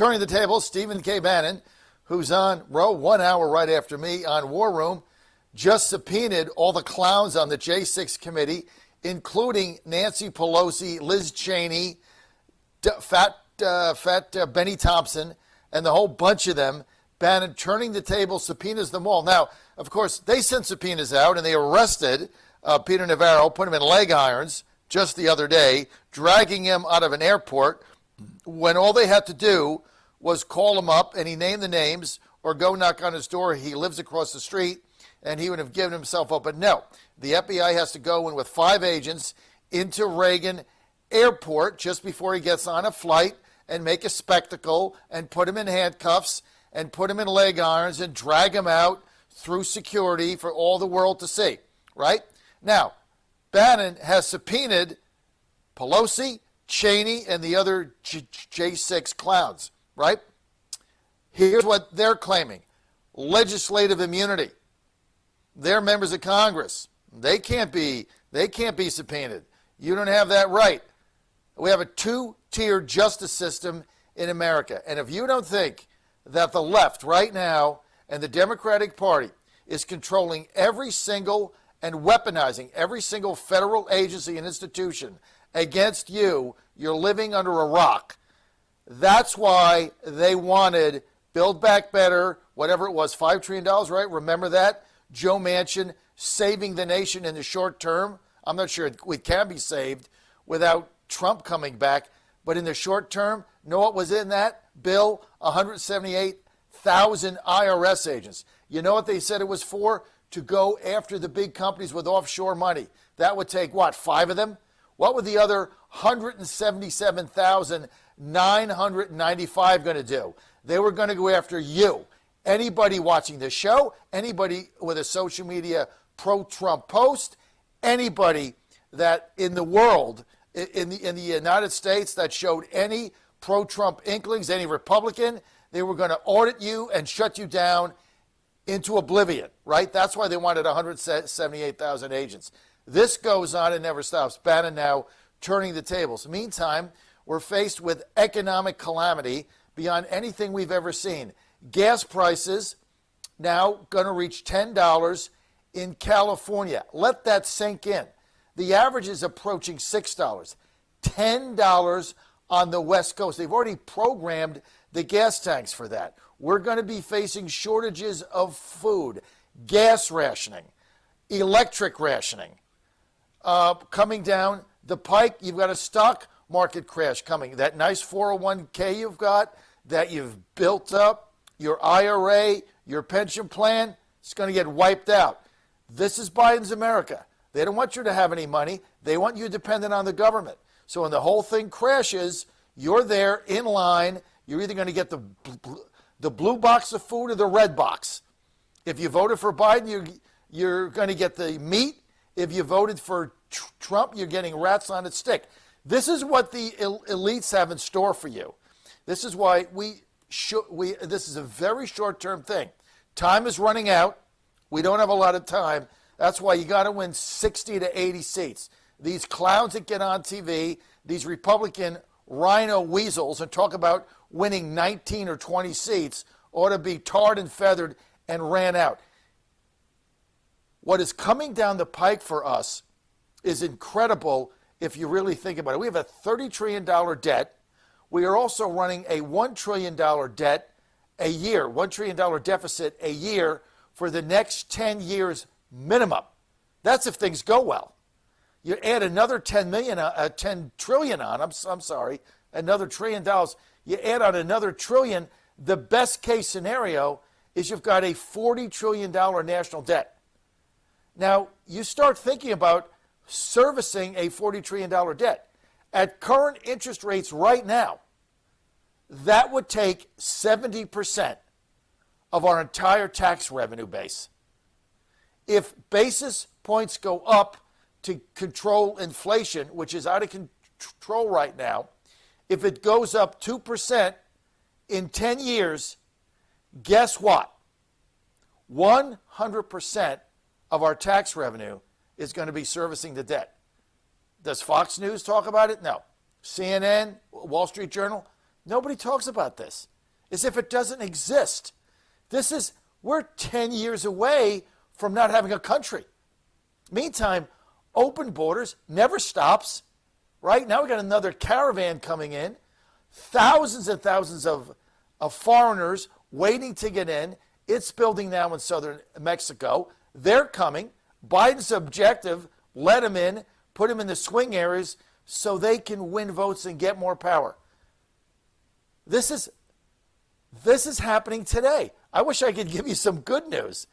Turning the table, Stephen K. Bannon, who's on row 1 hour right after me on War Room, just subpoenaed all the clowns on the J6th Committee, including Nancy Pelosi, Liz Cheney, Fat Benny Thompson, and the whole bunch of them. Bannon turning the table, subpoenas them all. Now, of course, they sent subpoenas out, and they arrested Peter Navarro, put him in leg irons just the other day, dragging him out of an airport when all they had to do was call him up, and he named the names, or go knock on his door. He lives across the street, and he would have given himself up. But no, the FBI has to go in with 5 agents into Reagan Airport just before he gets on a flight and make a spectacle and put him in handcuffs and put him in leg irons and drag him out through security for all the world to see, right? Now, Bannon has subpoenaed Pelosi, Cheney, and the other J6 clowns, right? Here's what they're claiming. Legislative immunity. They're members of Congress. They can't be subpoenaed. You don't have that right. We have a 2-tier justice system in America. And if you don't think that the left right now and the Democratic Party is controlling every single and weaponizing every single federal agency and institution against you, you're living under a rock. That's why they wanted Build Back Better, whatever it was, $5 trillion, right? Remember that? Joe Manchin saving the nation in the short term. I'm not sure we can be saved without Trump coming back. But in the short term, know what was in that bill? 178,000 IRS agents. You know what they said it was for? To go after the big companies with offshore money. That would take, what, 5 of them? What were the other 177,995 going to do? They were going to go after you. Anybody watching this show, anybody with a social media pro-Trump post, anybody that in the world, in the United States, that showed any pro-Trump inklings, any Republican, they were going to audit you and shut you down into oblivion, right? That's why they wanted 178,000 agents. This goes on and never stops. Bannon now turning the tables. Meantime, we're faced with economic calamity beyond anything we've ever seen. Gas prices now going to reach $10 in California. Let that sink in. The average is approaching $6. $10 on the West Coast. They've already programmed the gas tanks for that. We're going to be facing shortages of food, gas rationing, electric rationing. Coming down the pike, you've got a stock market crash coming. That nice 401k you've got, that you've built up, your IRA, your pension plan, it's going to get wiped out. This is Buyins America. They don't want you to have any money. They want you dependent on the government. So when the whole thing crashes, you're there in line. You're either going to get the blue box of food or the red box. If you voted for Biden, you're going to get the meat. If you voted for Trump, you're getting rats on its stick. This is what the elites have in store for you. This is why this is a very short-term thing. Time is running out. We don't have a lot of time. That's why you got to win 60 to 80 seats. These clowns that get on TV, these Republican rhino weasels and talk about winning 19 or 20 seats ought to be tarred and feathered and ran out. What is coming down the pike for us is incredible if you really think about it. We have a $30 trillion debt. We are also running a $1 trillion debt a year, $1 trillion deficit a year for the next 10 years minimum. That's if things go well. You add another $10 trillion on, another $1 trillion. You add on another trillion, the best case scenario is you've got a $40 trillion national debt. Now, you start thinking about servicing a $40 trillion debt. At current interest rates right now, that would take 70% of our entire tax revenue base. If basis points go up to control inflation, which is out of control right now, if it goes up 2% in 10 years, guess what? 100% of our tax revenue is going to be servicing the debt. Does Fox News talk about it? No. CNN, Wall Street Journal? Nobody talks about this, as if it doesn't exist. We're 10 years away from not having a country. Meantime, open borders never stops, right? Now we got another caravan coming in, thousands and thousands of foreigners waiting to get in. It's building now in southern Mexico. They're coming. Biden's objective, let them in, put them in the swing areas so they can win votes and get more power. This is happening today. I wish I could give you some good news.